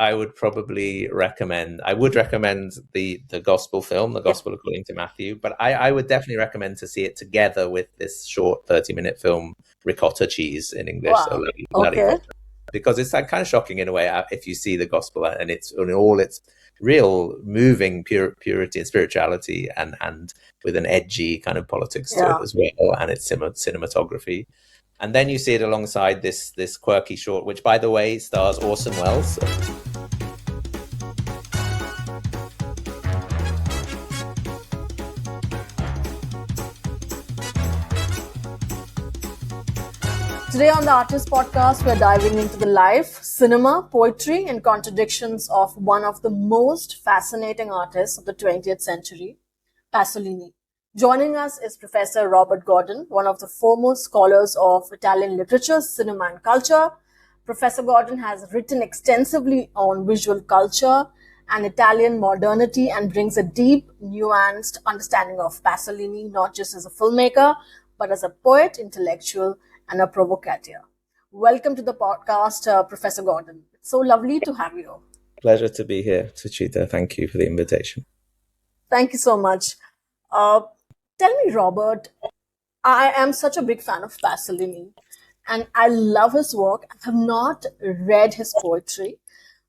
I would probably recommend. I would recommend the gospel film, the Gospel According to Matthew. But I would definitely recommend to see it together with this short 30-minute film, Ricotta Cheese in English, so Wow. Lollipop, because it's like kind of shocking in a way if you see the gospel and it's in all its real moving purity and spirituality, and with an edgy kind of politics to it as well, and its cinematography. And then you see it alongside this quirky short, which, by the way, stars Orson Welles. Today on the Artist Podcast, we're diving into the life, cinema, poetry, and contradictions of one of the most fascinating artists of the 20th century, Pasolini. Joining us is Professor Robert Gordon, one of the foremost scholars of Italian literature, cinema, and culture. Professor Gordon has written extensively on visual culture and Italian modernity and brings a deep, nuanced understanding of Pasolini, not just as a filmmaker, but as a poet, intellectual, and a provocateur. Welcome to the podcast, Professor Gordon. It's so lovely to have you. Pleasure to be here, Suchita. Thank you for the invitation. Thank you so much. Tell me, Robert, I am such a big fan of Pasolini and I love his work. I have not read his poetry,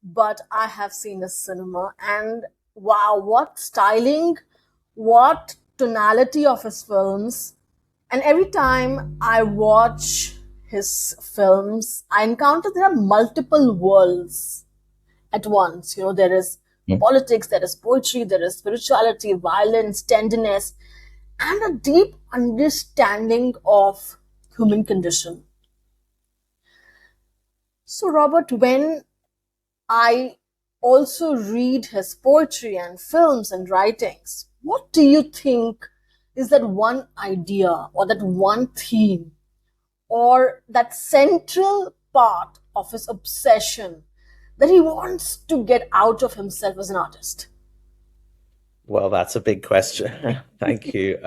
but I have seen his cinema, and wow, what styling, what tonality of his films. And every time I watch his films, I encounter there are multiple worlds at once. You know, there is politics, there is poetry, there is spirituality, violence, tenderness, and a deep understanding of human condition. So, Robert, when I also read his poetry and films and writings, what do you think is that one idea or that one theme or that central part of his obsession that he wants to get out of himself as an artist? Well, that's a big question. Thank you.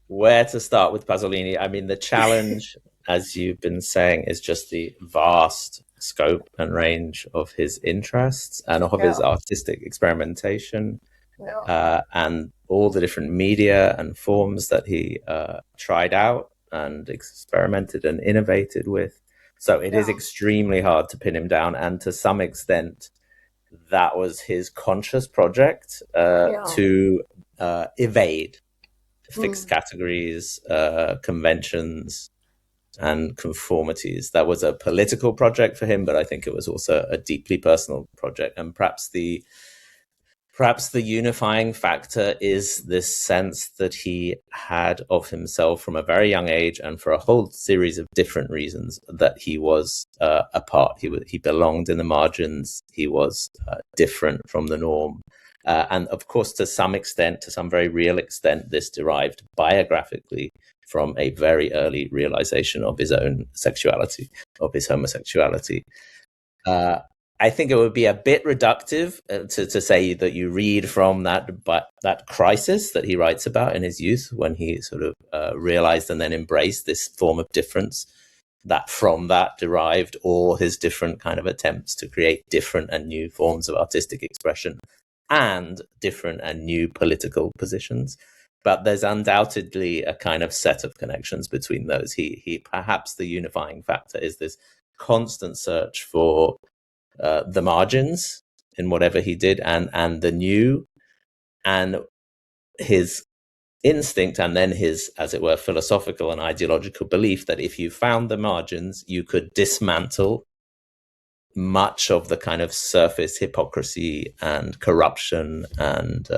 Where to start with Pasolini? I mean, the challenge, as you've been saying, is just the vast scope and range of his interests and of his artistic experimentation, and all the different media and forms that he tried out and experimented and innovated with. So it is extremely hard to pin him down, and to some extent, that was his conscious project to evade fixed categories, conventions, and conformities. That was a political project for him, but I think it was also a deeply personal project. And perhaps the unifying factor is this sense that he had of himself from a very young age, and for a whole series of different reasons, that he was apart. He belonged in the margins. He was different from the norm. And of course, to some extent, to some very real extent, this derived biographically from a very early realization of his own sexuality, of his homosexuality. I think it would be a bit reductive to say that you read from that crisis that he writes about in his youth, when he sort of realized and then embraced this form of difference, that from that derived all his different kind of attempts to create different and new forms of artistic expression and different and new political positions. But there's undoubtedly a kind of set of connections between those. He perhaps the unifying factor is this constant search for the margins in whatever he did, and the new, and his instinct, and then his, as it were, philosophical and ideological belief that if you found the margins, you could dismantle much of the kind of surface hypocrisy and corruption and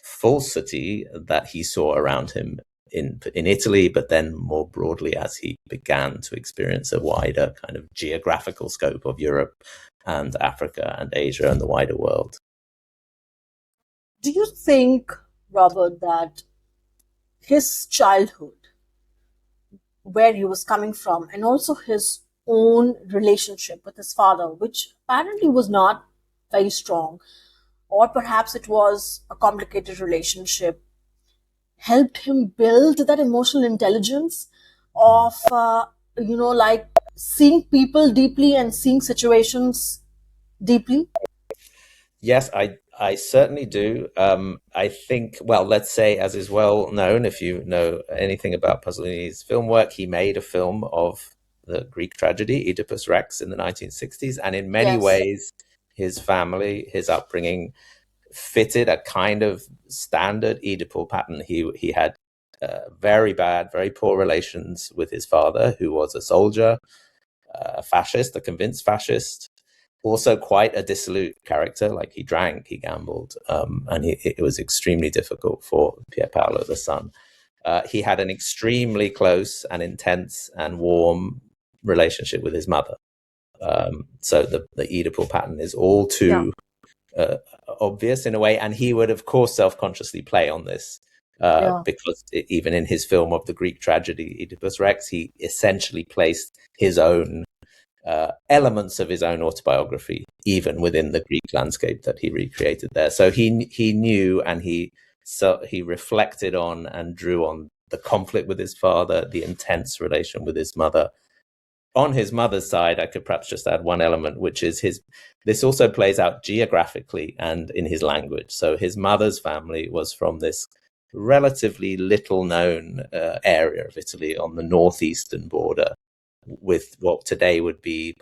falsity that he saw around him in Italy, but then more broadly as he began to experience a wider kind of geographical scope of Europe and Africa and Asia and the wider world. Do you think, Robert, that his childhood, where he was coming from, and also his own relationship with his father, which apparently was not very strong, or perhaps it was a complicated relationship, helped him build that emotional intelligence of, like seeing people deeply and seeing situations deeply? Yes, I certainly do. I think, well, let's say, as is well known, if you know anything about Pasolini's film work, he made a film of the Greek tragedy, Oedipus Rex, in the 1960s. And in many Yes. ways, his family, his upbringing fitted a kind of standard Oedipal pattern. He had very bad, very poor relations with his father, who was a soldier, a fascist, a convinced fascist, also quite a dissolute character. Like he drank, he gambled, and it was extremely difficult for Pier Paolo, the son. He had an extremely close and intense and warm relationship with his mother. So the Oedipal pattern is all Yeah. too obvious in a way, and he would, of course, self-consciously play on this. Yeah. Because even in his film of the Greek tragedy, Oedipus Rex, he essentially placed his own elements of his own autobiography, even within the Greek landscape that he recreated there. So he knew, and he reflected on and drew on the conflict with his father, the intense relation with his mother. On his mother's side, I could perhaps just add one element, which is this also plays out geographically and in his language. So his mother's family was from this relatively little known area of Italy on the northeastern border, with what today would be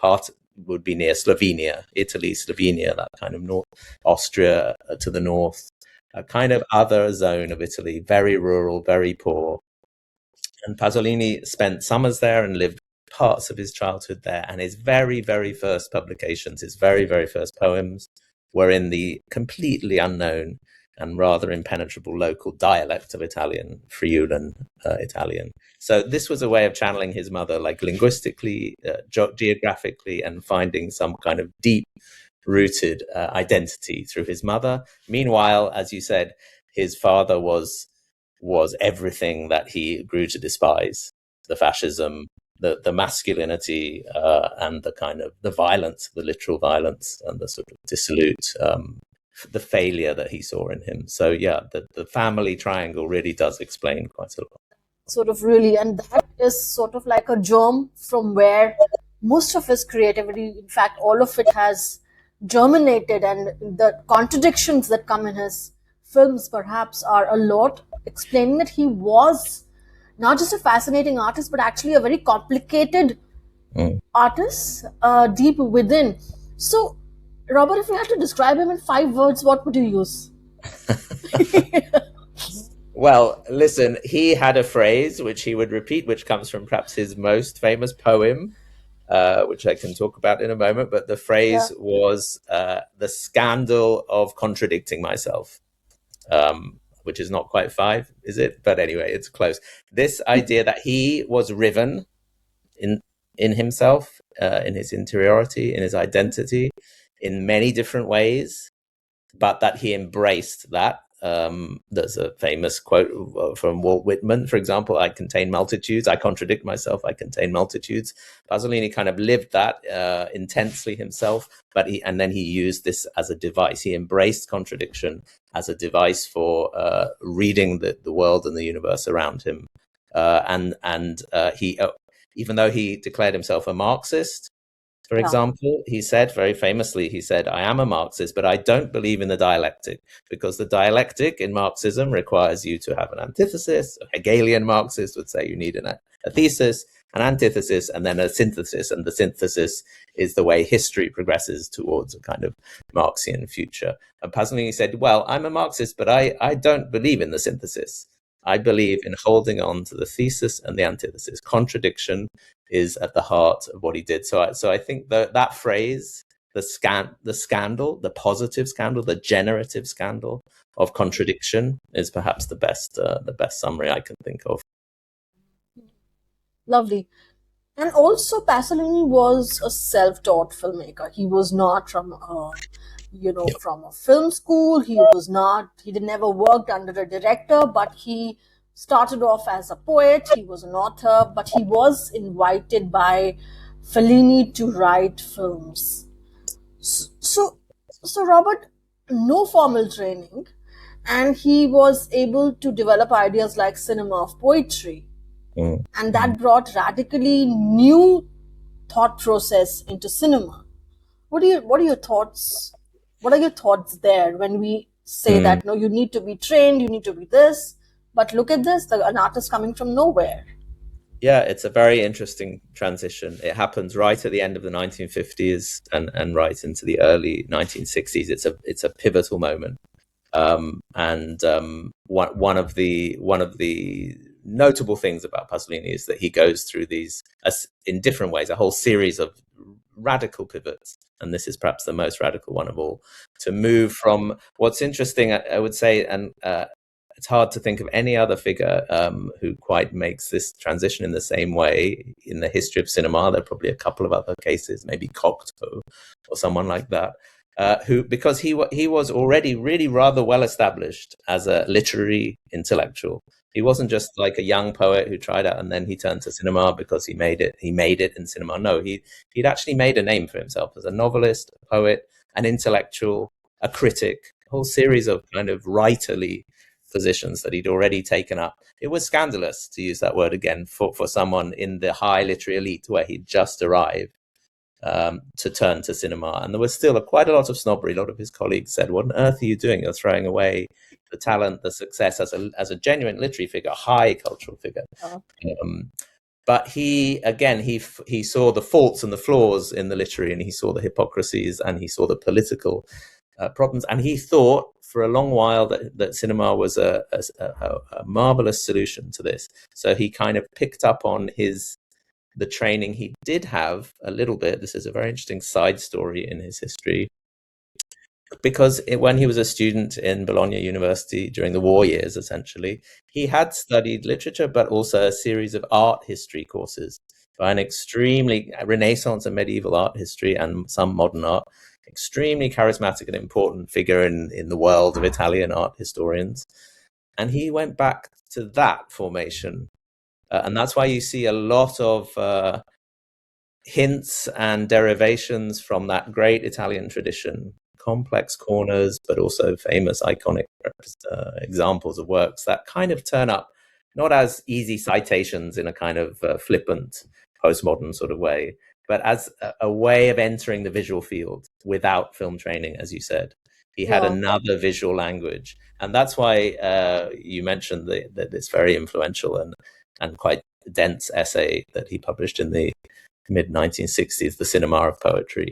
near Slovenia, Italy, Slovenia, that kind of north, Austria to the north, a kind of other zone of Italy, very rural, very poor. And Pasolini spent summers there and lived parts of his childhood there. And his very, very first publications, his very, very first poems, were in the completely unknown and rather impenetrable local dialect of Italian, Friulan Italian. So this was a way of channeling his mother, like linguistically, geographically, and finding some kind of deep-rooted identity through his mother. Meanwhile, as you said, his father was everything that he grew to despise: the fascism, the masculinity, and the kind of the violence, the literal violence, and the sort of dissolute, the failure that he saw in him. So yeah, the family triangle really does explain quite a lot. Sort of really, and that is sort of like a germ from where most of his creativity, in fact all of it, has germinated. And the contradictions that come in his films perhaps are a lot, explaining that he was not just a fascinating artist but actually a very complicated Mm. artist, deep within. So Robert, if you had to describe him in 5 words, what would you use? Well, listen, he had a phrase which he would repeat, which comes from perhaps his most famous poem, which I can talk about in a moment. But the Yeah. phrase was the scandal of contradicting myself, which is not quite 5, is it? But anyway, it's close. This idea that he was riven in himself, in his interiority, in his identity, in many different ways, but that he embraced that. There's a famous quote from Walt Whitman, for example: "I contain multitudes, I contradict myself, I contain multitudes." Pasolini kind of lived that intensely himself, and then he used this as a device. He embraced contradiction as a device for reading the world and the universe around him. And he, even though he declared himself a Marxist, for Yeah. example, he said very famously, he said, "I am a Marxist, but I don't believe in the dialectic, because the dialectic in Marxism requires you to have an antithesis." A Hegelian Marxist would say you need a thesis, an antithesis, and then a synthesis. And the synthesis is the way history progresses towards a kind of Marxian future. And Pasolini said, "Well, I'm a Marxist, but I don't believe in the synthesis. I believe in holding on to the thesis and the antithesis. Contradiction is at the heart of what he did." So I think that phrase, the scandal, the positive scandal, the generative scandal of contradiction, is perhaps the best summary I can think of. Lovely. And also, Pasolini was a self-taught filmmaker. He was not from Yeah. from a film school. He was not. He never worked under a director, but he started off as a poet. He was an author, but he was invited by Fellini to write films. So, so Robert, no formal training, and he was able to develop ideas like cinema of poetry, Mm. and that brought radically new thought process into cinema. What are your thoughts? What are your thoughts there when we say Mm. that no, you need to be trained, you need to be this, but look at this, an artist coming from nowhere. Yeah, it's a very interesting transition. It happens right at the end of the 1950s and right into the early 1960s. It's a pivotal moment. One of the notable things about Pasolini is that he goes through these, in different ways, a whole series of radical pivots, and this is perhaps the most radical one of all. To move from what's interesting, I would say, and it's hard to think of any other figure who quite makes this transition in the same way in the history of cinema. There are probably a couple of other cases, maybe Cocteau or someone like that. Who, because he was already really rather well established as a literary intellectual. He wasn't just like a young poet who tried out and then he turned to cinema because he made it. He made it in cinema. No, he'd actually made a name for himself as a novelist, a poet, an intellectual, a critic, a whole series of kind of writerly positions that he'd already taken up. It was scandalous, to use that word again, for someone in the high literary elite where he'd just arrived. To turn to cinema, and there was still quite a lot of snobbery. A lot of his colleagues said, "What on earth are you doing? You're throwing away the talent, the success as a genuine literary figure, high cultural figure." Um, but he saw the faults and the flaws in the literary, and he saw the hypocrisies, and he saw the political problems, and he thought for a long while that cinema was a marvelous solution to this. So he kind of picked up on the training he did have a little bit. This is a very interesting side story in his history, because when he was a student in Bologna University during the war years, essentially, he had studied literature, but also a series of art history courses by an extremely Renaissance and medieval art history and some modern art, extremely charismatic and important figure in the world of Italian art historians. And he went back to that formation. And that's why you see a lot of hints and derivations from that great Italian tradition, complex corners, but also famous iconic examples of works that kind of turn up not as easy citations in a kind of flippant postmodern sort of way, but as a way of entering the visual field without film training, as you said. He had another visual language. And that's why you mentioned this very influential and quite dense essay that he published in the mid 1960s, The Cinema of Poetry.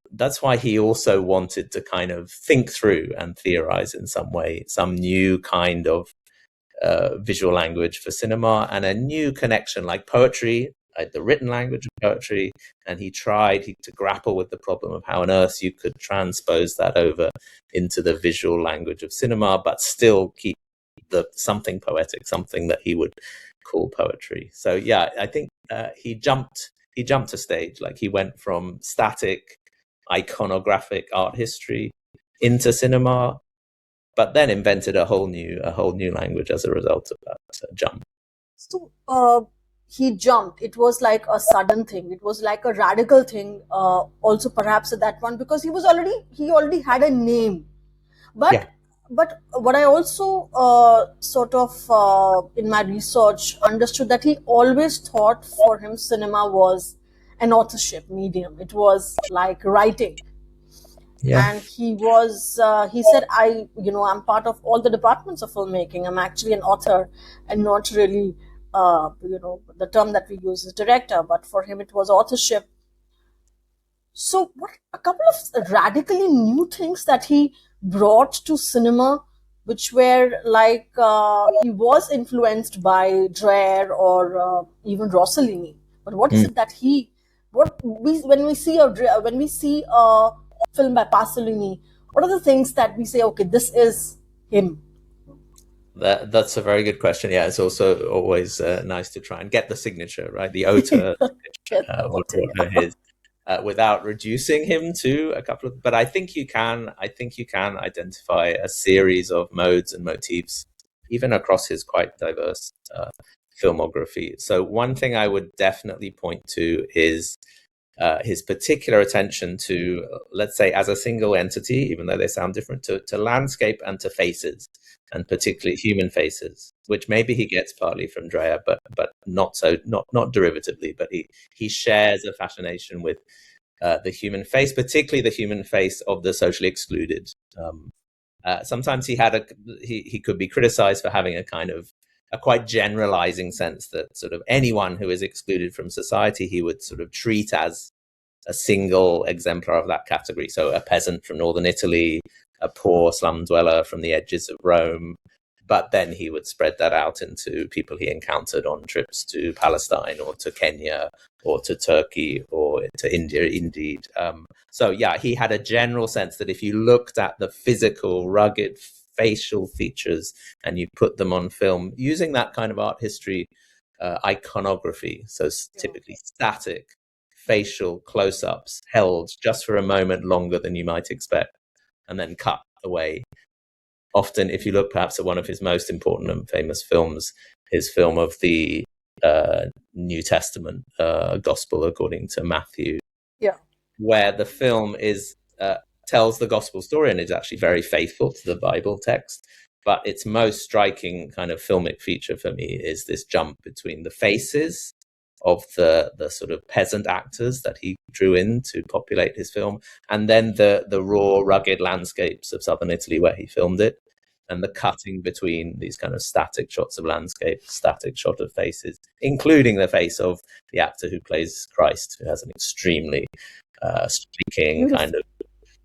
That's why he also wanted to kind of think through and theorize in some way some new kind of visual language for cinema and a new connection, like poetry, like the written language of poetry. And he tried to grapple with the problem of how on earth you could transpose that over into the visual language of cinema, but still keep something poetic, something that he would call poetry. So yeah, I think he jumped a stage. Like he went from static iconographic art history into cinema, but then invented a whole new language as a result of that jump. So he jumped. It was like a sudden thing. It was like a radical thing. Also, perhaps at that one, because he already had a name. But Yeah. but what I also sort of in my research understood that he always thought for him cinema was an authorship medium. It was like writing. Yeah. And he said, I'm part of all the departments of filmmaking. I'm actually an author and not really the term that we use is director, but for him it was authorship. So what a couple of radically new things that he brought to cinema, which were like he was influenced by Dreyer or even Rossellini. But what is it that when we see a film by Pasolini, what are the things that we say, okay, this is him? That's a very good question. Yeah, it's also always nice to try and get the signature, right? The Auteur signature, what are his, without reducing him to a couple of. But I think you can identify a series of modes and motifs, even across his quite diverse filmography. So one thing I would definitely point to is his particular attention to, let's say, as a single entity, even though they sound different, to landscape and to faces, and particularly human faces, which maybe he gets partly from Dreyer, but not derivatively. But he shares a fascination with the human face, particularly the human face of the socially excluded. Sometimes he could be criticized for having a kind of a quite generalizing sense that sort of anyone who is excluded from society, he would sort of treat as a single exemplar of that category. So a peasant from northern Italy, a poor slum dweller from the edges of Rome. But then he would spread that out into people he encountered on trips to Palestine or to Kenya or to Turkey or to India, indeed. So, yeah, he had a general sense that if you looked at the physical, rugged facial features and you put them on film using that kind of art history iconography, so typically static facial close-ups held just for a moment longer than you might expect and then cut away. Often, if you look perhaps at one of his most important and famous films, his film of the New Testament, Gospel according to Matthew, where the film tells the gospel story and is actually very faithful to the Bible text. But its most striking kind of filmic feature for me is this jump between the faces of the sort of peasant actors that he drew in to populate his film, and then the raw, rugged landscapes of southern Italy where he filmed it, and the cutting between these kind of static shots of landscape, static shot of faces, including the face of the actor who plays Christ, who has an extremely striking, kind of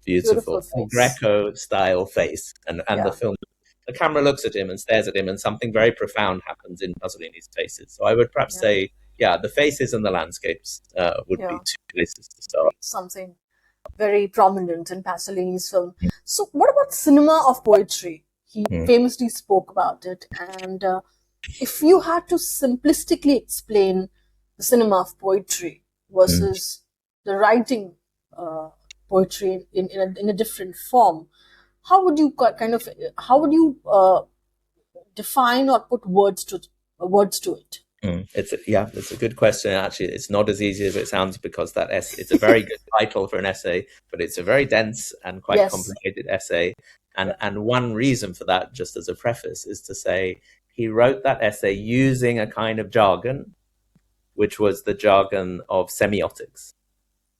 beautiful Greco-style face, and the film. The camera looks at him and stares at him, and something very profound happens in Pasolini's faces. So I would perhaps say, the faces and the landscapes would be two places to start. Something very prominent in Pasolini's film. So what about cinema of poetry? He famously spoke about it. And if you had to simplistically explain the cinema of poetry versus the writing poetry in a different form, how would you define or put words to it? It's a good question. Actually, it's not as easy as it sounds, because it's a very good title for an essay, but it's a very dense and quite complicated essay. And one reason for that, just as a preface, is to say he wrote that essay using a kind of jargon, which was the jargon of semiotics,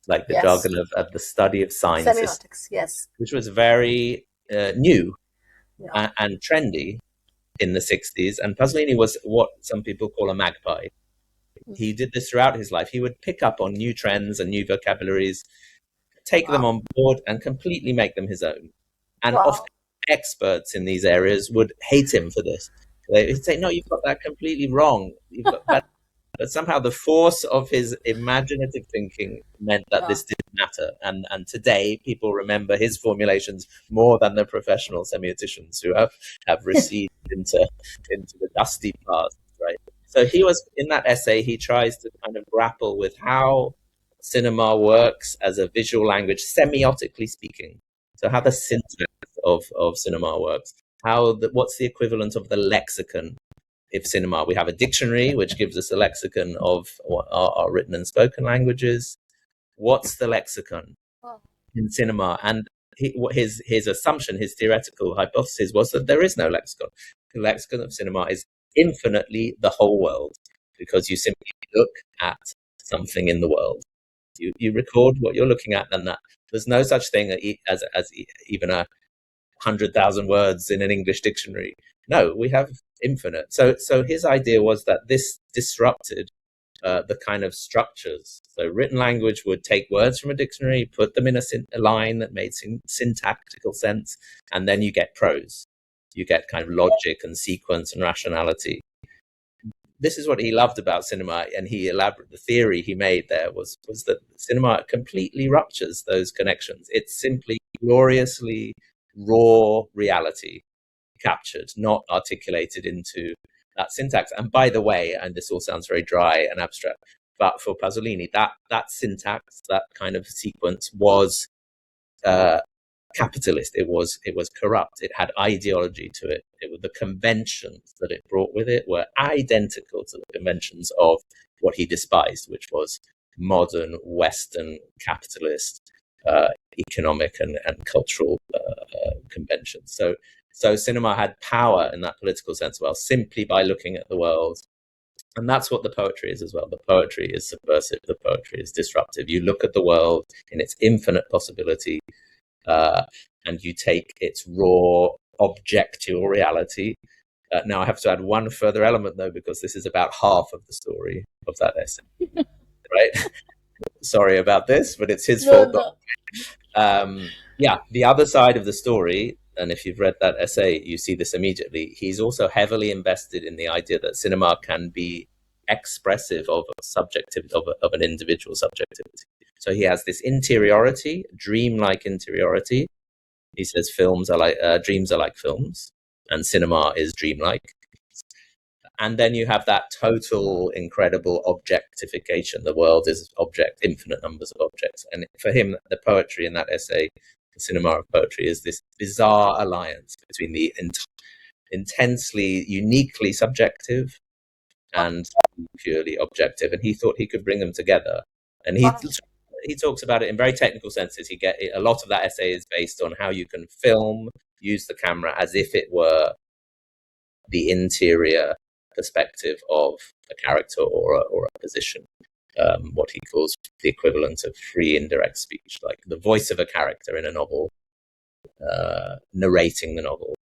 like the jargon of the study of signs. Semiotics, which was very new and trendy in the 60s. And Pasolini was what some people call a magpie. He did this throughout his life. He would pick up on new trends and new vocabularies, take them on board and completely make them his own. And often experts in these areas would hate him for this. They'd say, no, you've got that completely wrong. You've got that. But somehow the force of his imaginative thinking meant that this didn't matter. And today people remember his formulations more than the professional semioticians who have receded into the dusty past, right? So he was, in that essay, he tries to kind of grapple with how cinema works as a visual language, semiotically speaking. So how the syntax of cinema works, what's the equivalent of the lexicon. If cinema, we have a dictionary, which gives us a lexicon of our written and spoken languages. What's the lexicon in cinema? And his assumption, his theoretical hypothesis was that there is no lexicon. The lexicon of cinema is infinitely the whole world, because you simply look at something in the world. You record what you're looking at, and that there's no such thing as even 100,000 words in an English dictionary. No, we have infinite. So his idea was that this disrupted the kind of structures. So written language would take words from a dictionary, put them in a line that made syntactical sense, and then you get prose. You get kind of logic and sequence and rationality. This is what he loved about cinema, and the theory he made there was that cinema completely ruptures those connections. It's simply gloriously raw reality captured, not articulated into that syntax. And by the way, and this all sounds very dry and abstract, but for Pasolini, that syntax, that kind of sequence was capitalist. It was corrupt. It had ideology to it. The conventions that it brought with it were identical to the conventions of what he despised, which was modern Western capitalist economic and cultural conventions. So cinema had power in that political sense, well, simply by looking at the world And that's what the poetry is as well. The poetry is subversive. The poetry is disruptive. You look at the world in its infinite possibility, and you take its raw objectual reality. Now, I have to add one further element, though, because this is about half of the story of that essay, right? Sorry about this, but it's his fault. No. Yeah, the other side of the story, and if you've read that essay, you see this immediately. He's also heavily invested in the idea that cinema can be expressive of subjectivity, of an individual subjectivity. So he has this interiority, dreamlike interiority. He says films are like dreams are like films, and cinema is dreamlike. And then you have that total, incredible objectification. The world is object, infinite numbers of objects. And for him, the poetry in that essay, the cinema of poetry, is this bizarre alliance between the intensely, uniquely subjective and purely objective. And he thought he could bring them together. And he talks about it in very technical senses. A lot of that essay is based on how you can use the camera as if it were the interior perspective of a character or a position, what he calls the equivalent of free indirect speech, like the voice of a character in a novel, narrating the novel.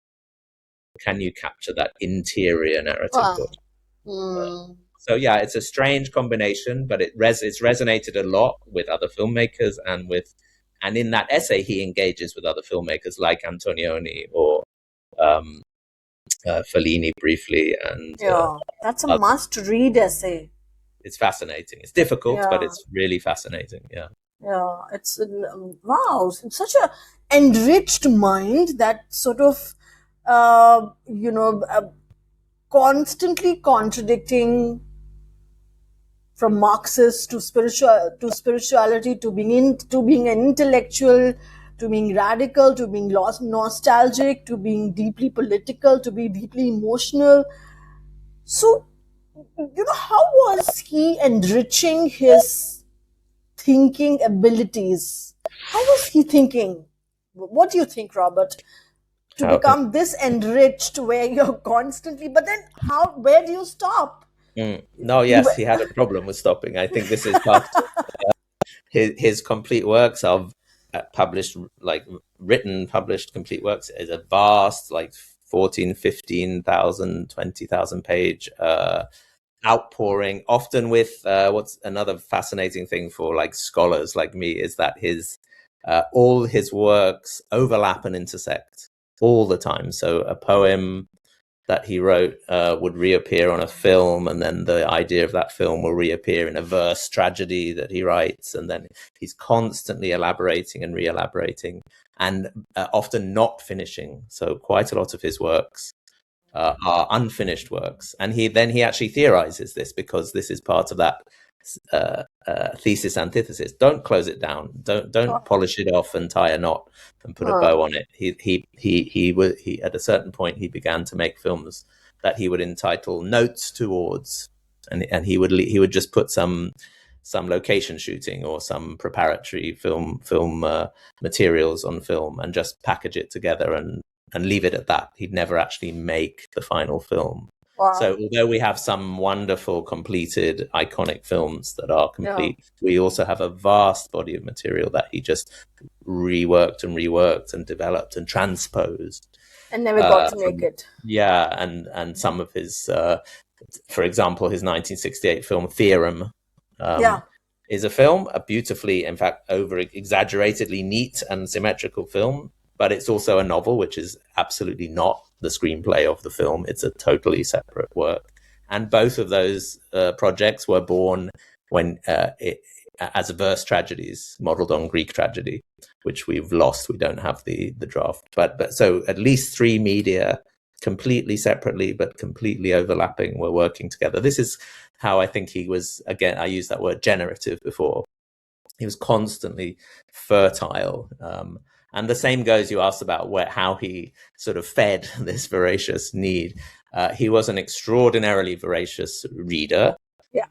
Can you capture that interior narrative? Wow. So yeah, it's a strange combination, but it's resonated a lot with other filmmakers, and in that essay he engages with other filmmakers like Antonioni or Fellini briefly, and that's a must-read essay. It's fascinating. It's difficult, but it's really fascinating. Yeah, it's wow. It's such a enriched mind that sort of constantly contradicting from Marxist to spirituality to being an intellectual, to being radical, to being nostalgic, to being deeply political, to be deeply emotional. So, how was he enriching his thinking abilities? How was he thinking? What do you think, Robert? To become this enriched where you're constantly, but then where do you stop? No, yes, he had a problem with stopping. I think this is part of his complete works are published, published complete works is a vast, 14, 15,000, 20,000 page outpouring, often with what's another fascinating thing for scholars like me is that all his works overlap and intersect all the time. So a poem that he wrote would reappear on a film, and then the idea of that film will reappear in a verse tragedy that he writes, and then he's constantly elaborating and re-elaborating, and often not finishing. So quite a lot of his works are unfinished works, and he actually theorizes this, because this is part of that thesis antithesis. Don't close it down. Don't polish it off and tie a knot and put a bow on it. He at a certain point he began to make films that he would entitle Notes Towards, and he would just put some location shooting or some preparatory film materials on film and just package it together and leave it at that. He'd never actually make the final film. Wow. So although we have some wonderful, completed, iconic films that are complete, we also have a vast body of material that he just reworked and developed and transposed. And never got to make it. Yeah, and some of his, for example, his 1968 film Theorem is a beautifully, in fact, over-exaggeratedly neat and symmetrical film, but it's also a novel, which is absolutely not the screenplay of the film. It's a totally separate work. And both of those projects were born as verse tragedies modeled on Greek tragedy, which we've lost. We don't have the draft. But so at least three media, completely separately but completely overlapping, were working together. This is how I think he was, again, I used that word generative before. He was constantly fertile. And the same goes, you asked about how he sort of fed this voracious need. He was an extraordinarily voracious reader. Yeah.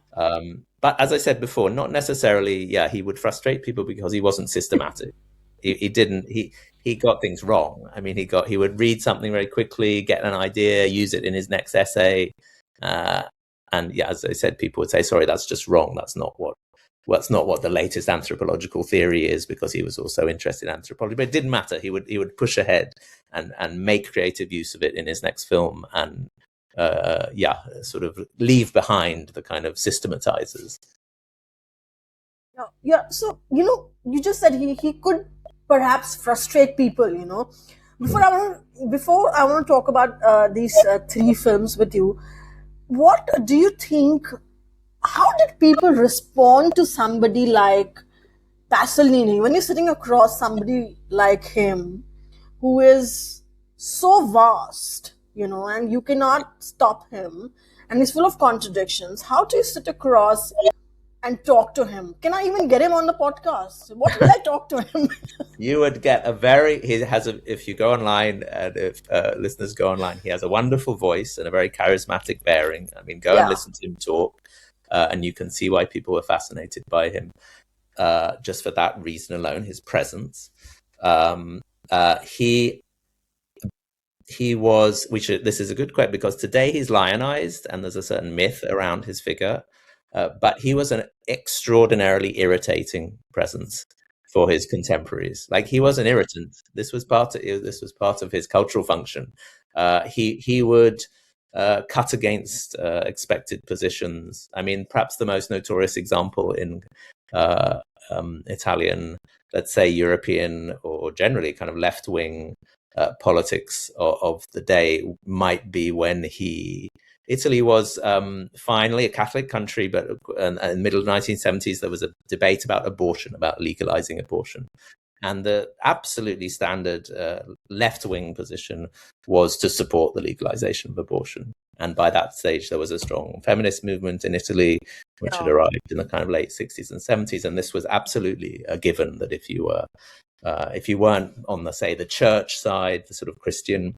But as I said before, not necessarily, he would frustrate people because he wasn't systematic. He got things wrong. I mean, he would read something very quickly, get an idea, use it in his next essay. And yeah, as I said, people would say, sorry, that's just wrong. That's not what the latest anthropological theory is, because he was also interested in anthropology. But it didn't matter. He would push ahead and make creative use of it in his next film, and sort of leave behind the kind of systematizers. Yeah. So, you just said he could perhaps frustrate people, Before I want to talk about these three films with you, what do you think, how did people respond to somebody like Pasolini when you're sitting across somebody like him, who is so vast, and you cannot stop him, and he's full of contradictions? How do you sit across and talk to him? Can I even get him on the podcast? What will I talk to him? You would get if you go online, and if listeners go online, he has a wonderful voice and a very charismatic bearing. I mean, go and listen to him talk, and you can see why people were fascinated by him, just for that reason alone, his presence. He was, this is a good question, because today he's lionized and there's a certain myth around his figure, but he was an extraordinarily irritating presence for his contemporaries. Like, he was an irritant. This was part of his cultural function. He would cut against expected positions. I mean, perhaps the most notorious example in Italian, let's say European, or generally kind of left-wing politics of the day might be when Italy was finally a Catholic country, but in the middle of the 1970s, there was a debate about abortion, about legalizing abortion. And the absolutely standard left-wing position was to support the legalization of abortion. And by that stage, there was a strong feminist movement in Italy, which had arrived in the kind of late 60s and 70s. And this was absolutely a given, that if you weren't on the church side, the sort of Christian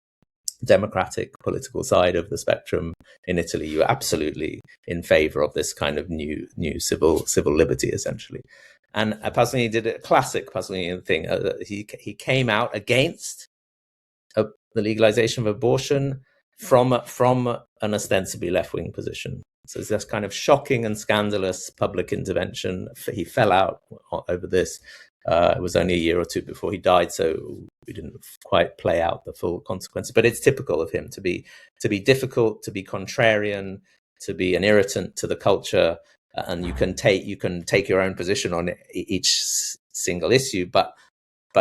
democratic political side of the spectrum in Italy, you were absolutely in favor of this kind of new civil liberty, essentially. And Pasolini did a classic Pasolini thing. He came out against the legalization of abortion from an ostensibly left-wing position. So it's this kind of shocking and scandalous public intervention. He fell out over this. It was only a year or two before he died, so we didn't quite play out the full consequences. But it's typical of him to be difficult, to be contrarian, to be an irritant to the culture, and you can take your own position on each single issue, but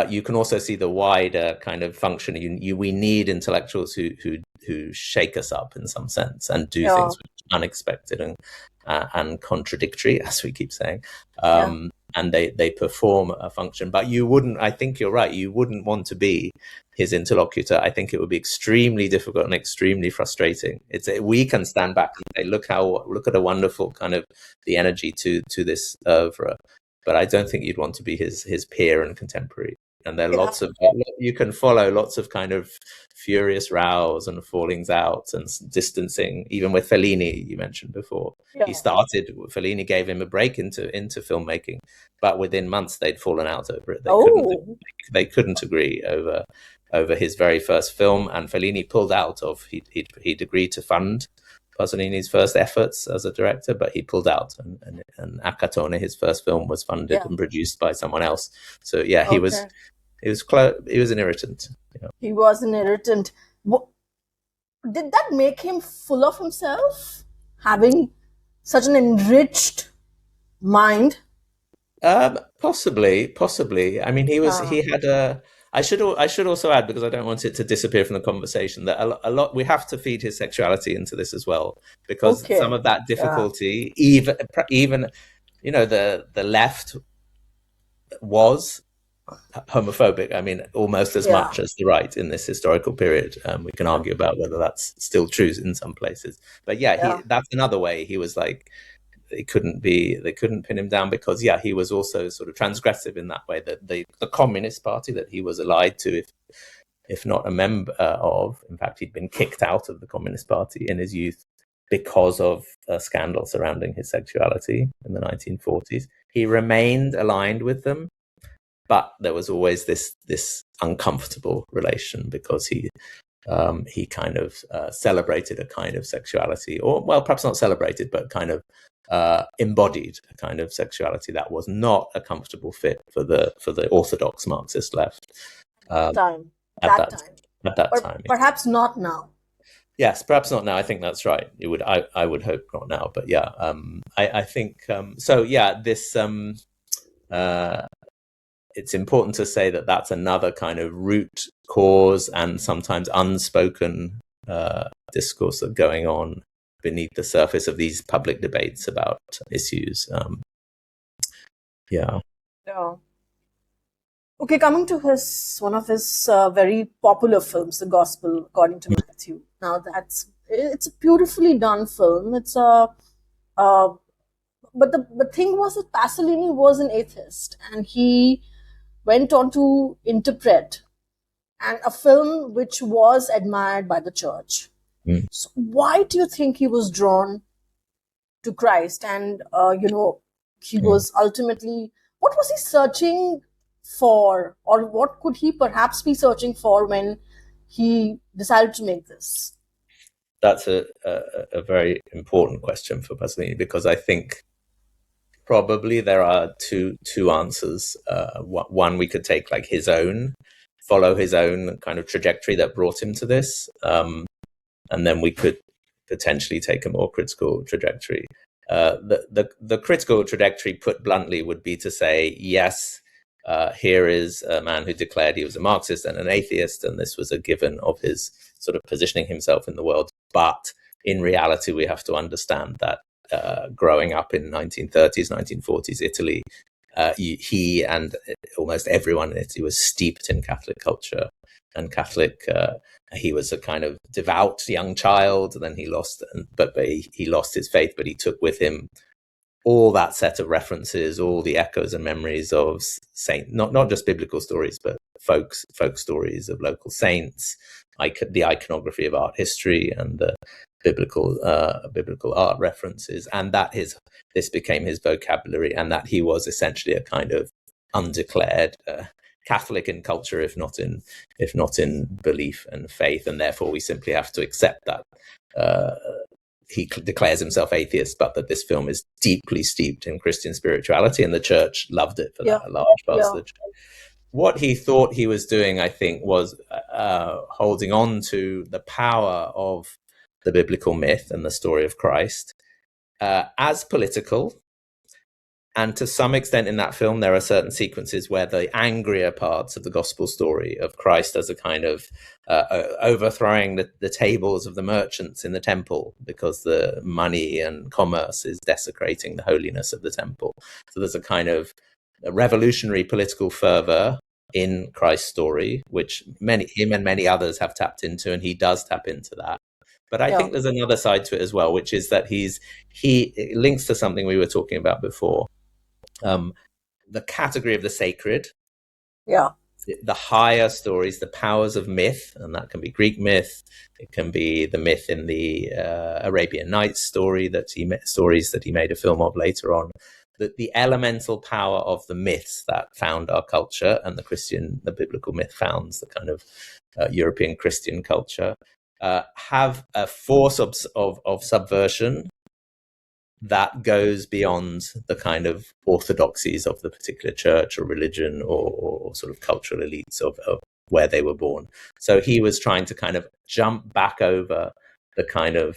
you can also see the wider kind of function. We need intellectuals who shake us up in some sense and do things which are unexpected and contradictory, as we keep saying. And they perform a function. But you wouldn't, I think you're right, you wouldn't want to be his interlocutor. I think it would be extremely difficult and extremely frustrating. We can stand back and say, look at a wonderful kind of the energy to this oeuvre. But I don't think you'd want to be his peer and contemporary. And there are you can follow lots of kind of furious rows and fallings out and distancing, even with Fellini, you mentioned before. Fellini gave him a break into filmmaking, but within months they'd fallen out over it. They couldn't agree over his very first film, and Fellini pulled out of, he'd agreed to fund Pasolini's first efforts as a director, but he pulled out, and Acatone, his first film, was funded and produced by someone else. So he was an irritant. He was an irritant. Did that make him full of himself, having such an enriched mind? Possibly. I mean, he had a. I should also add, because I don't want it to disappear from the conversation, that a lot we have to feed his sexuality into this as well, because some of that difficulty, even the left was homophobic. I mean, almost as much as the right in this historical period. We can argue about whether that's still true in some places, but that's another way he was like. They couldn't pin him down, because he was also sort of transgressive in that way, that the Communist Party that he was allied to, if not a member of, in fact, he'd been kicked out of the Communist Party in his youth because of a scandal surrounding his sexuality in the 1940s. He remained aligned with them, but there was always this uncomfortable relation, because he kind of celebrated a kind of sexuality, or, well, perhaps not celebrated, but kind of embodied a kind of sexuality that was not a comfortable fit for the orthodox Marxist left at that time. Perhaps not now. Yes, perhaps not now. I think that's right. I would hope not now, but yeah, I think so. Yeah, this it's important to say that that's another kind of root cause and sometimes unspoken discourse that's going on beneath the surface of these public debates about issues. Yeah. Okay, coming to one of his very popular films, The Gospel According to Matthew. Now it's a beautifully done film. It's but the thing was that Pasolini was an atheist, and he went on to interpret and a film which was admired by the church. So why do you think he was drawn to Christ? And he was ultimately, what was he searching for, or what could he perhaps be searching for when he decided to make this? That's a very important question for Pasolini, because I think probably there are two answers. One, we could take like follow his own kind of trajectory that brought him to this, and then we could potentially take a more critical trajectory. The critical trajectory, put bluntly, would be to say, yes, here is a man who declared he was a Marxist and an atheist, and this was a given of his sort of positioning himself in the world. But in reality, we have to understand that growing up in 1930s, 1940s Italy, he and almost everyone in Italy was steeped in Catholic culture and Catholic. He was a kind of devout young child. Then he lost his faith, but he took with him all that set of references, all the echoes and memories of not just biblical stories, but folk stories of local saints, the iconography of art history, and the biblical art references, and this became his vocabulary, and that he was essentially a kind of undeclared Catholic in culture, if not in belief and faith, and therefore we simply have to accept that he declares himself atheist, but that this film is deeply steeped in Christian spirituality, and the church loved it for that. A large part of the church. What he thought he was doing, I think, was holding on to the power of the biblical myth and the story of Christ as political. And to some extent in that film, there are certain sequences where the angrier parts of the gospel story of Christ as a kind of overthrowing the tables of the merchants in the temple because the money and commerce is desecrating the holiness of the temple. So there's a kind of revolutionary political fervor in Christ's story, which him and many others have tapped into, and he does tap into that. But I think there's another side to it as well, which is that it links to something we were talking about before. The category of the sacred, the higher stories, the powers of myth, and that can be Greek myth, it can be the myth in the Arabian Nights stories that he made a film of later on. The elemental power of the myths that found our culture, and the biblical myth founds the kind of European Christian culture, have a force of subversion that goes beyond the kind of orthodoxies of the particular church or religion or sort of cultural elites of where they were born. So he was trying to kind of jump back over the kind of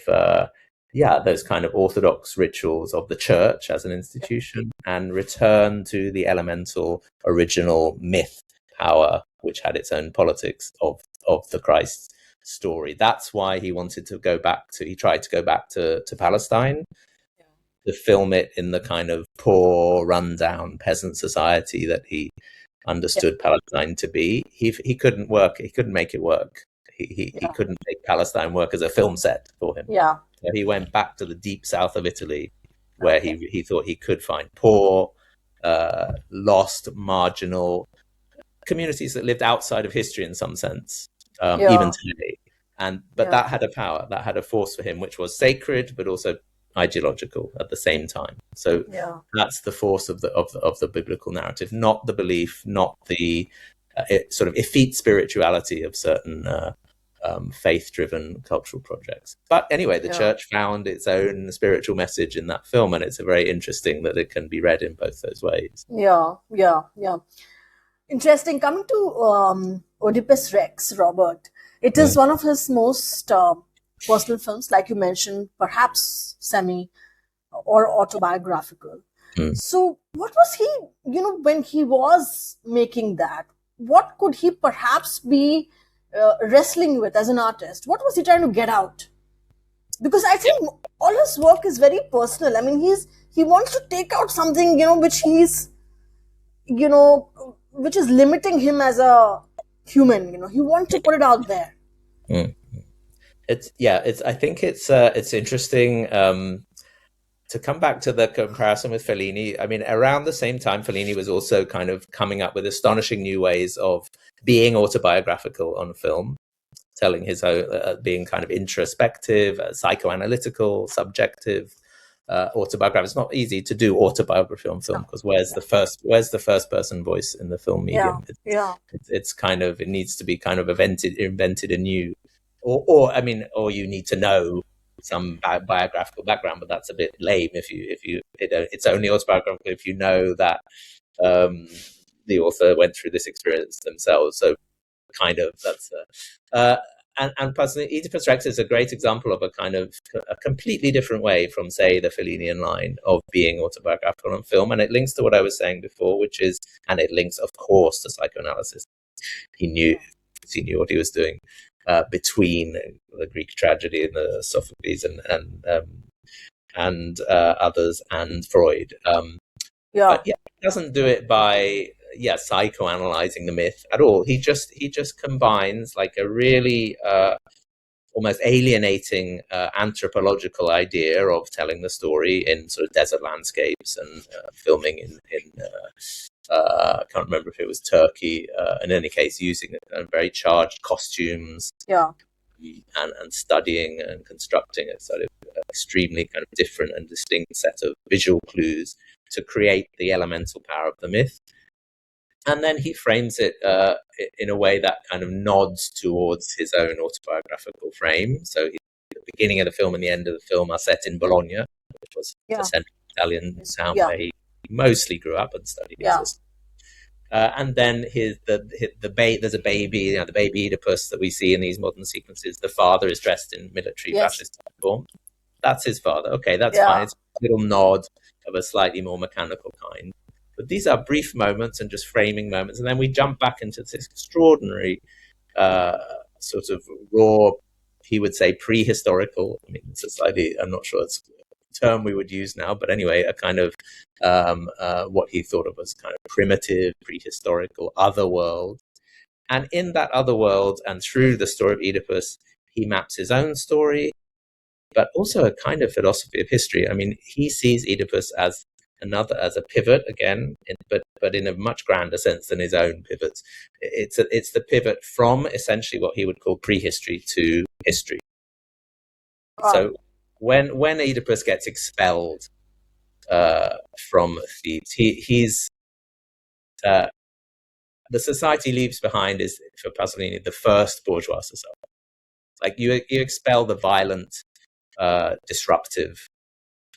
those kind of orthodox rituals of the church as an institution and return to the elemental original myth power, which had its own politics of the Christ story. That's why he tried to go back to Palestine, to film it in the kind of poor, rundown peasant society that he understood Palestine to be. He couldn't make it work. He couldn't make Palestine work as a film set for him. So he went back to the deep south of Italy, where he thought he could find poor, lost, marginal communities that lived outside of history in some sense, even today. But that had a power, that had a force for him, which was sacred, but also ideological at the same time. So that's the force of the biblical narrative, not the belief, not the sort of effete spirituality of certain faith-driven cultural projects. But anyway, the church found its own spiritual message in that film, and it's very interesting that it can be read in both those ways. Yeah. Interesting. Coming to Oedipus Rex, Robert, it is one of his most personal films, like you mentioned, perhaps semi or autobiographical. So what was he, when he was making that, what could he perhaps be wrestling with as an artist? What was he trying to get out? Because I think all his work is very personal. I mean, he wants to take out something, which he's, which is limiting him as a human. He wants to put it out there. I think it's interesting to come back to the comparison with Fellini. I mean, around the same time, Fellini was also kind of coming up with astonishing new ways of being autobiographical on film, telling his own, being kind of introspective, psychoanalytical, subjective, autobiographical. It's not easy to do autobiography on film because where's the first person voice in the film medium? It's kind of, it needs to be kind of invented anew, or you need to know some biographical background, but that's a bit lame if it's only autobiographical if you know that the author went through this experience themselves. So kind of that's and personally, Oedipus Rex is a great example of a kind of a completely different way from, say, the Fellinian line of being autobiographical on film, and it links to what I was saying before, which is, and it links, of course, to psychoanalysis. He knew what he was doing. Between the Greek tragedy and the Sophocles and others and Freud. But he doesn't do it by psychoanalyzing the myth at all. He just combines like a really almost alienating anthropological idea of telling the story in sort of desert landscapes and filming in I can't remember if it was Turkey. In any case, using very charged costumes, and studying and constructing a sort of extremely kind of different and distinct set of visual clues to create the elemental power of the myth. And then he frames it in a way that kind of nods towards his own autobiographical frame. So the beginning of the film and the end of the film are set in Bologna, which was the central Italian town where he mostly grew up and studied. And then there's a baby, the baby Oedipus that we see in these modern sequences. The father is dressed in military fascist uniform. That's his father. Okay, that's fine. It's a little nod of a slightly more mechanical kind. But these are brief moments and just framing moments. And then we jump back into this extraordinary sort of raw, he would say prehistorical. I mean, it's a slightly, I'm not sure it's a term we would use now, but anyway, a kind of what he thought of as kind of primitive, prehistorical other world. And in that other world and through the story of Oedipus, he maps his own story, but also a kind of philosophy of history. I mean, he sees Oedipus as a pivot again, but in a much grander sense than his own pivots. It's the pivot from essentially what he would call prehistory to history. So when Oedipus gets expelled from Thebes, he's the society leaves behind is, for Pasolini, the first bourgeois society. Like you expel the violent, disruptive,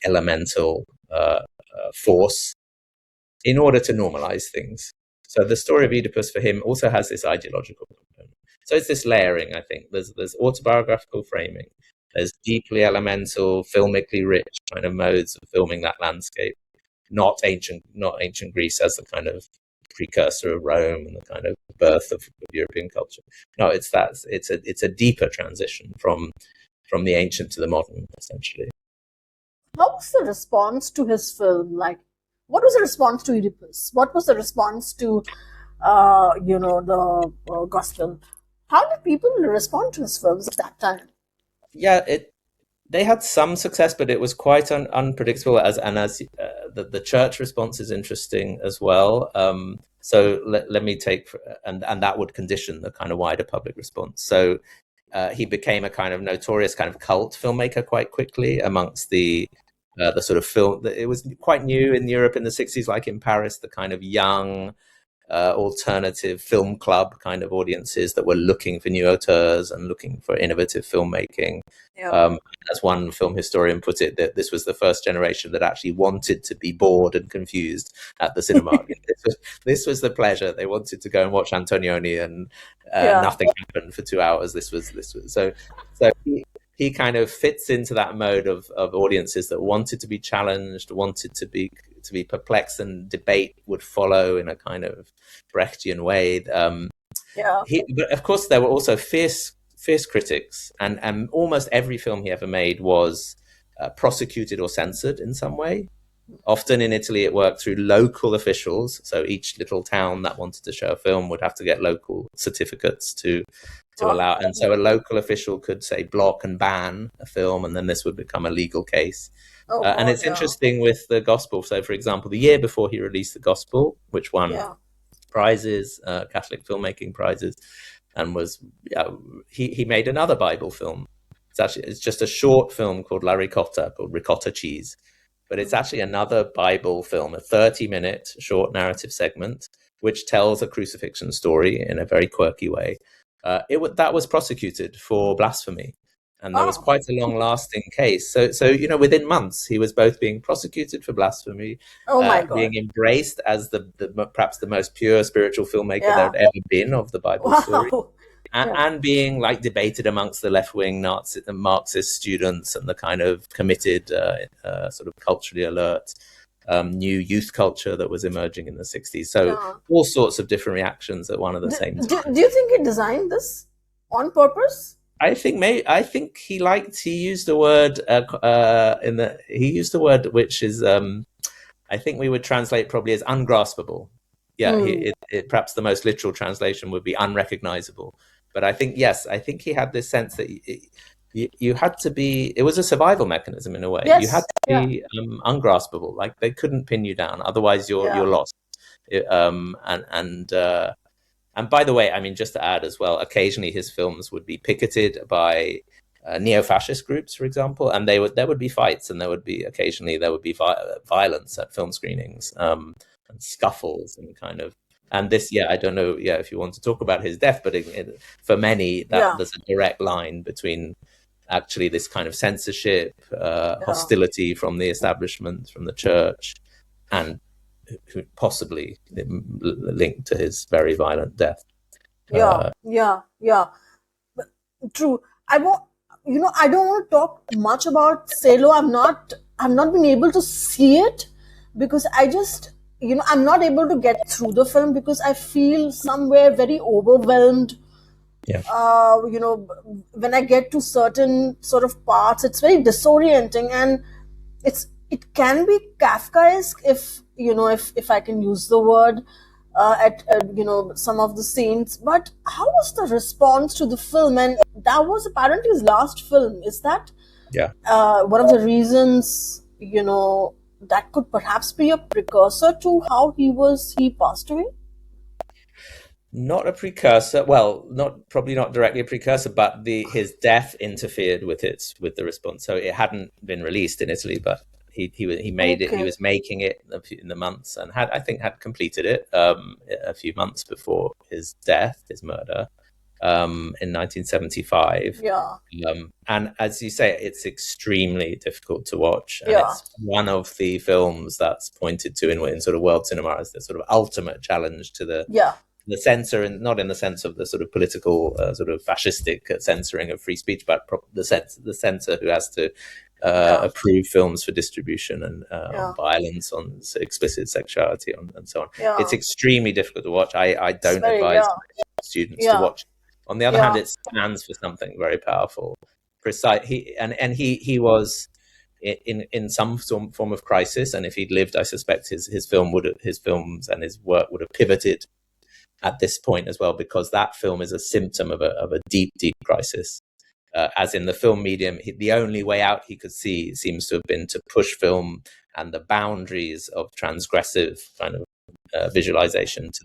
elemental force in order to normalize things. So the story of Oedipus for him also has this ideological component. So it's this layering, I think. There's autobiographical framing. There's deeply elemental, filmically rich kind of modes of filming that landscape. Not ancient Greece as the kind of precursor of Rome and the kind of birth of European culture. No, it's a deeper transition from the ancient to the modern, essentially. How was the response to his film? Like, what was the response to Oedipus? What was the response to, the gospel? How did people respond to his films at that time? Yeah, they had some success, but it was quite unpredictable. As the church response is interesting as well. So let me take, and that would condition the kind of wider public response. So he became a kind of notorious kind of cult filmmaker quite quickly amongst the sort of film. It was quite new in Europe in the 60s, like in Paris, the kind of young, alternative film club kind of audiences that were looking for new auteurs and looking for innovative filmmaking. As one film historian put it, that this was the first generation that actually wanted to be bored and confused at the cinema. This was the pleasure. They wanted to go and watch Antonioni, and nothing happened for 2 hours. This was so he kind of fits into that mode of audiences that wanted to be challenged, wanted to be perplexed, and debate would follow in a kind of Brechtian way. But of course, there were also fierce critics, and almost every film he ever made was prosecuted or censored in some way. Often in Italy, it worked through local officials. So each little town that wanted to show a film would have to get local certificates to allow. And so a local official could say block and ban a film, and then this would become a legal case. And it's interesting with the Gospel. So, for example, the year before he released the Gospel, which won prizes, Catholic filmmaking prizes, and he made another Bible film. It's just a short film called La Ricotta, called Ricotta Cheese. But it's actually another Bible film, a 30-minute short narrative segment, which tells a crucifixion story in a very quirky way. That was prosecuted for blasphemy, and there was quite a long-lasting case. So within months, he was both being prosecuted for blasphemy, being embraced as perhaps the most pure spiritual filmmaker there had ever been of the Bible story. And being debated amongst the left-wing Marxist students and the kind of committed, sort of culturally alert, new youth culture that was emerging in the 60s. So all sorts of different reactions at one and the same time. Do you think he designed this on purpose? I think he used a word which is I think we would translate probably as ungraspable. Perhaps the most literal translation would be unrecognizable. But I think he had this sense that you had to be, it was a survival mechanism in a way. You had to be ungraspable, like they couldn't pin you down, otherwise you're lost. And by the way, I mean, just to add as well, occasionally his films would be picketed by neo-fascist groups, for example, and there would be fights, and there would be violence at film screenings, and scuffles and kind of. And this, I don't know, if you want to talk about his death, but for many, there's a direct line between actually this kind of censorship, hostility from the establishment, from the church, and possibly linked to his very violent death. But, true. I don't want to talk much about Salo. I've not been able to see it because I just. I'm not able to get through the film because I feel somewhere very overwhelmed. When I get to certain sort of parts, it's very disorienting, and it can be Kafkaesque if I can use the word at some of the scenes. But how was the response to the film? And that was apparently his last film. Is that one of the reasons that could perhaps be a precursor to how he passed away? Not a precursor. Well, probably not directly a precursor, but his death interfered with the response. So it hadn't been released in Italy, but he made it. He was making it in the months, and had completed it a few months before his murder. In 1975. And as you say, it's extremely difficult to watch. And it's one of the films that's pointed to in sort of world cinema as the sort of ultimate challenge to the censor, and not in the sense of the sort of political, sort of fascistic censoring of free speech, but the censor who has to approve films for distribution and violence, on explicit sexuality, and so on. It's extremely difficult to watch. I don't advise students to watch. On the other hand, it stands for something very powerful. He was in some form of crisis, and if he'd lived, I suspect his films and his work would have pivoted at this point as well, because that film is a symptom of a deep crisis. As in the film medium, the only way out he could see seems to have been to push film and the boundaries of transgressive kind of visualization to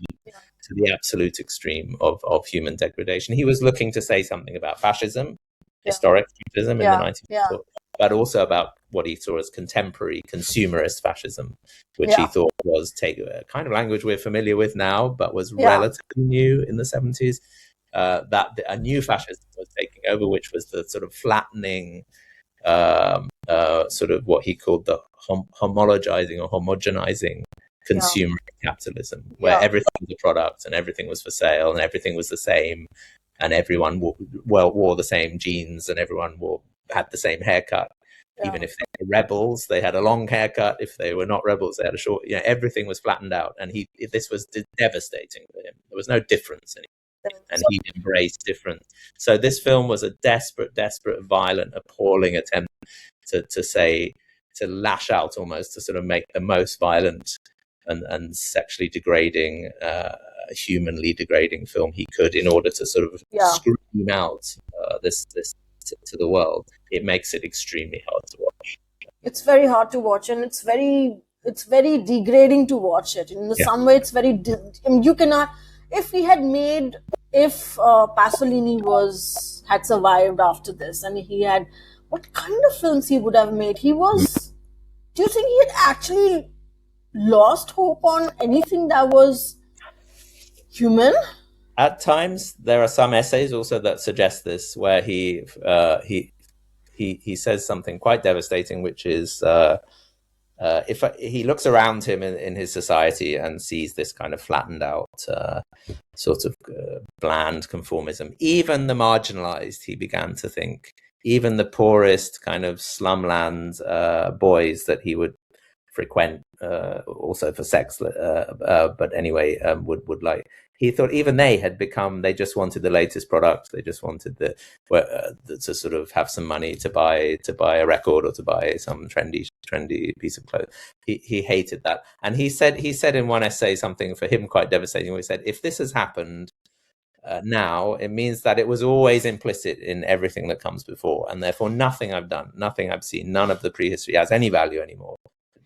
the absolute extreme of human degradation. He was looking to say something about fascism, historic fascism in the 1940s, but also about what he saw as contemporary consumerist fascism, which he thought was a kind of language we're familiar with now, but was relatively new in the 70s. That a new fascism was taking over, which was the sort of flattening, sort of what he called the homologizing or homogenizing consumer capitalism, where everything was a product and everything was for sale and everything was the same, and everyone wore the same jeans and everyone had the same haircut. Even if they were rebels, they had a long haircut. If they were not rebels, they had a short. Everything was flattened out, and this was devastating for him. There was no difference anymore, and he embraced difference. So this film was a desperate, violent, appalling attempt to lash out, almost to sort of make the most violent and sexually degrading, humanly degrading film he could, in order to sort of scream out this to the world. It makes it extremely hard to watch. It's very hard to watch, and it's very degrading to watch it. In some way, it's very. You cannot. If Pasolini had survived after this, and he had, what kind of films he would have made? He was. Do you think he had actually lost hope on anything that was human? At times, there are some essays also that suggest this, where he says something quite devastating, which is if he looks around him in his society and sees this kind of flattened out sort of bland conformism, even the marginalized, he began to think, even the poorest kind of slumland boys that he would frequent, also for sex, but anyway, would like. He thought even they just wanted the latest product. They just wanted to sort of have some money to buy a record or to buy some trendy piece of clothes. He hated that, and he said in one essay something for him quite devastating. Where he said, if this has happened now, it means that it was always implicit in everything that comes before, and therefore nothing I've done, nothing I've seen, none of the prehistory has any value anymore,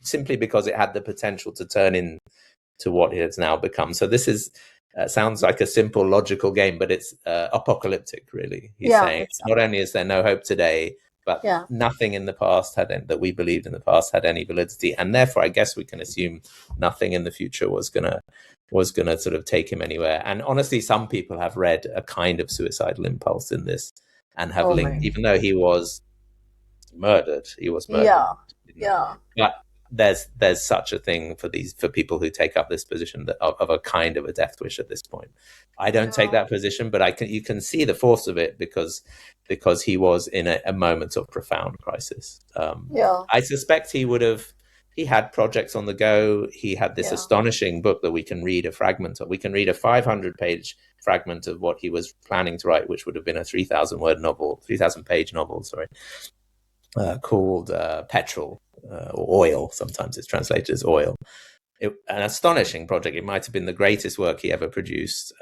simply because it had the potential to turn into what it has now become. So this is. Sounds like a simple logical game, but it's apocalyptic, really. He's saying not only is there no hope today, but nothing in the past that we believed in the past had any validity, and therefore I guess we can assume nothing in the future was gonna sort of take him anywhere. And honestly, some people have read a kind of suicidal impulse in this and have linked, even though he was murdered. But there's such a thing for people who take up this position of a kind of a death wish at this point. I don't take that position, but you can see the force of it because he was in a moment of profound crisis. I suspect he had projects on the go. He had this astonishing book that we can read a fragment of. We can read a 500-page fragment of what he was planning to write, which would have been a 3,000-page novel, called Petrol. Or Oil, sometimes it's translated as Oil. An astonishing project. It might have been the greatest work he ever produced.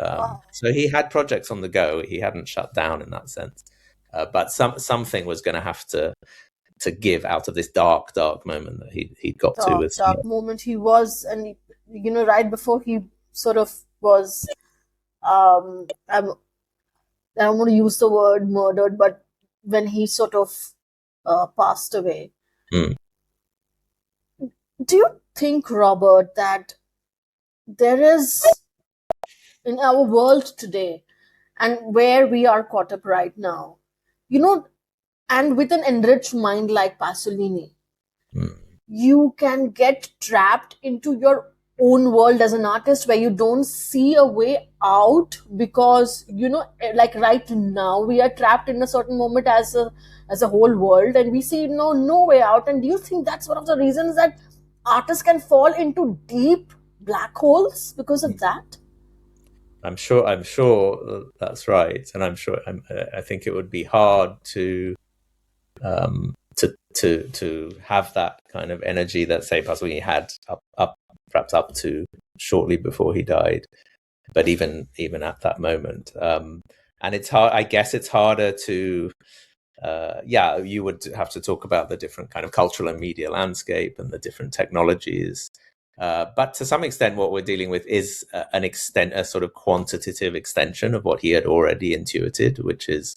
So he had projects on the go. He hadn't shut down in that sense. But something was going to have to give out of this dark moment that he got to. With dark moment he was, and right before he sort of was, I don't want to use the word murdered, but when he sort of passed away. Do you think, Robert, that there is, in our world today and where we are caught up right now, and with an enriched mind like Pasolini, you can get trapped into your own world as an artist where you don't see a way out because, like right now, we are trapped in a certain moment as a whole world, and we see no way out. And do you think that's one of the reasons that artists can fall into deep black holes because of that? I'm sure that's right, and I think it would be hard to have that kind of energy that, say, Pasolini had perhaps up to shortly before he died, but even at that moment, and it's hard. I guess it's harder to. You would have to talk about the different kind of cultural and media landscape and the different technologies. But to some extent, what we're dealing with is a sort of quantitative extension of what he had already intuited, which is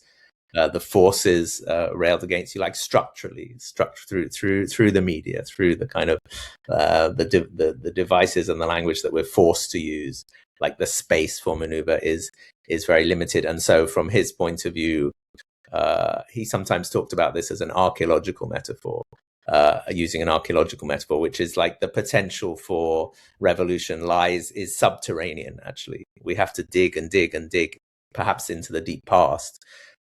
the forces railed against you, like structurally, through the media, through the kind of the devices and the language that we're forced to use. Like the space for maneuver is very limited, and so from his point of view, he sometimes talked about this as an archaeological metaphor. Using an archaeological metaphor, which is like the potential for revolution is subterranean. Actually, we have to dig and dig and dig, perhaps into the deep past,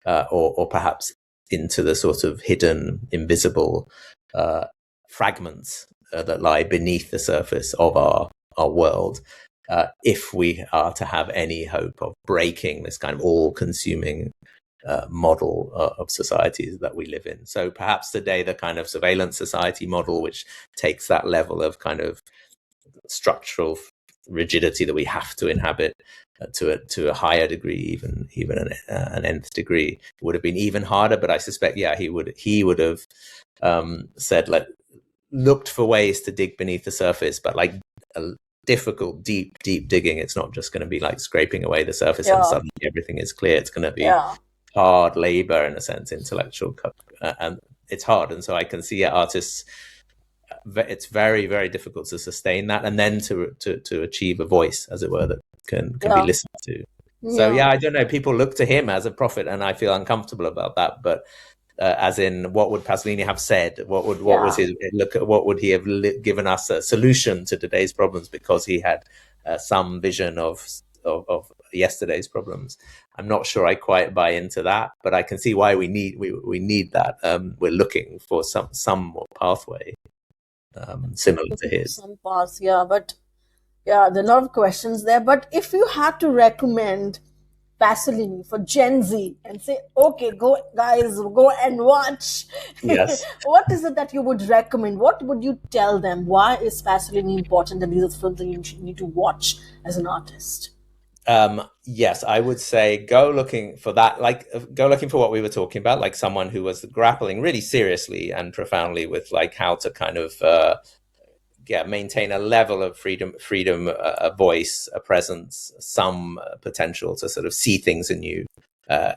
or perhaps into the sort of hidden, invisible fragments that lie beneath the surface of our world, if we are to have any hope of breaking this kind of all-consuming model of societies that we live in. So perhaps today the kind of surveillance society model, which takes that level of kind of structural rigidity that we have to inhabit to a higher degree, even an nth degree, would have been even harder. But I suspect, he would have said, like, looked for ways to dig beneath the surface, but like a difficult, deep digging. It's not just going to be like scraping away the surface and suddenly everything is clear. It's going to be hard labor, in a sense, intellectual, and it's hard. And so I can see artists, it's very, very difficult to sustain that, and then to achieve a voice, as it were, that can be listened to. So I don't know, people look to him as a prophet, and I feel uncomfortable about that. But as in, what would Pasolini have said? What was his look at? What would he have given us a solution to today's problems, because he had some vision of yesterday's problems? I'm not sure I quite buy into that, but I can see why we need that. We're looking for some pathway similar to his. Some paths, but there are a lot of questions there. But if you had to recommend Pasolini for Gen Z and say, okay, go guys, go and watch. Yes. What is it that you would recommend? What would you tell them? Why is Pasolini important, and these are films that you need to watch as an artist? Yes, I would say go looking for that, like go looking for what we were talking about, like someone who was grappling really seriously and profoundly with like how to kind of maintain a level of freedom, a voice, a presence, some potential to sort of see things anew,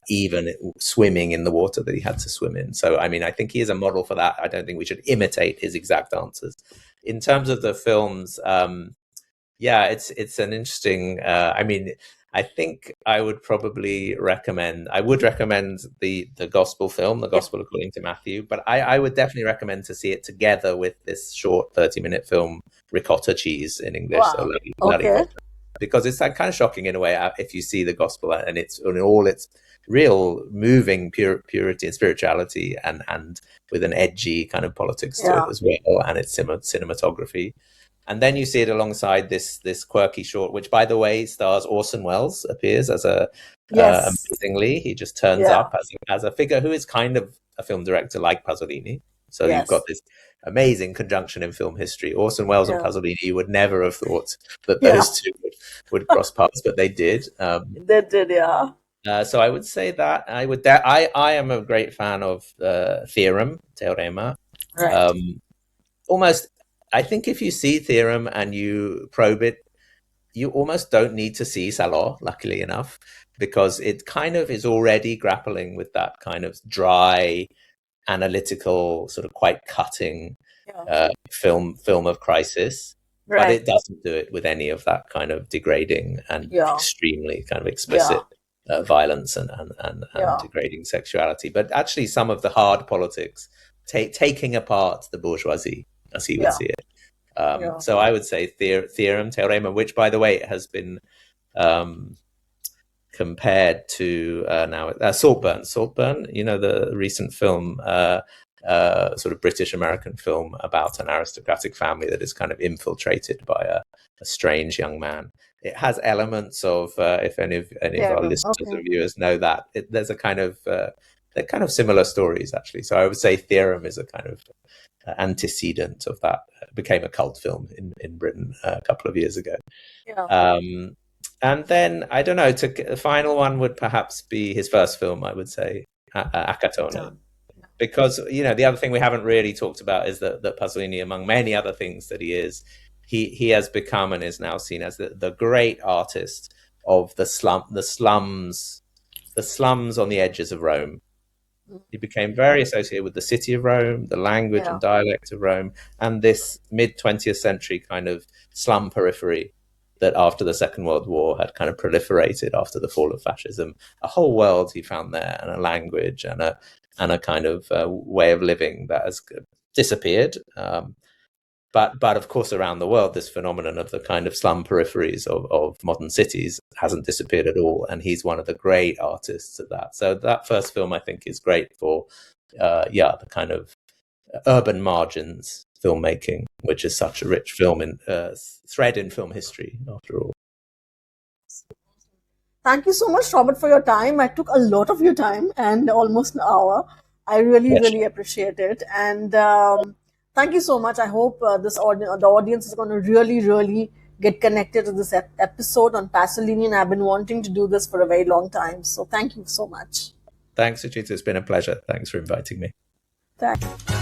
even swimming in the water that he had to swim in. So, I mean, I think he is a model for that. I don't think we should imitate his exact answers. In terms of the films, it's an interesting, I think I would recommend the gospel film, The Gospel According to Matthew, but I would definitely recommend to see it together with this short 30-minute film, Ricotta Cheese in English. Wow. So okay. Because it's like kind of shocking in a way if you see the gospel and it's in all its real moving purity and spirituality, and with an edgy kind of politics to it as well, and its cinematography. And then you see it alongside this quirky short, which, by the way, stars Orson Welles, appears as amazingly. He just turns up as a figure who is kind of a film director like Pasolini. So you've got this amazing conjunction in film history. Orson Welles and Pasolini, you would never have thought that those two would cross paths, but they did. They did, so I would say that I am a great fan of Teorema. Right. Almost, I think if you see Theorem and you probe it, you almost don't need to see Salò, luckily enough, because it kind of is already grappling with that kind of dry, analytical, sort of quite cutting film of crisis. Right. But it doesn't do it with any of that kind of degrading and extremely kind of explicit violence and degrading sexuality. But actually some of the hard politics, taking apart the bourgeoisie, as he would see it. So I would say Teorema, which, by the way, has been compared to Saltburn, the recent film, sort of British-American film about an aristocratic family that is kind of infiltrated by a strange young man. It has elements of, if any of our listeners or viewers know that, there's a kind of, they're kind of similar stories, actually. So I would say Theorem is a kind of antecedent of that. It became a cult film in Britain a couple of years ago. And then, I don't know, the final one would perhaps be his first film, I would say, Acatone. Because, the other thing we haven't really talked about is that Pasolini, among many other things that he is, he has become and is now seen as the great artist of the slums on the edges of Rome. He became very associated with the city of Rome, the language and dialect of Rome, and this mid-20th century kind of slum periphery that after the Second World War had kind of proliferated after the fall of fascism. A whole world he found there, and a language and a kind of way of living that has disappeared. But of course, around the world, this phenomenon of the kind of slum peripheries of modern cities hasn't disappeared at all. And he's one of the great artists of that. So that first film, I think, is great for, the kind of urban margins filmmaking, which is such a rich film in thread in film history, after all. Thank you so much, Robert, for your time. I took a lot of your time and almost an hour. I really, really appreciate it. And thank you so much. I hope the audience is going to really, really get connected to this episode on Pasolini, and I've been wanting to do this for a very long time. So thank you so much. Thanks, Suchita. It's been a pleasure. Thanks for inviting me. Thanks.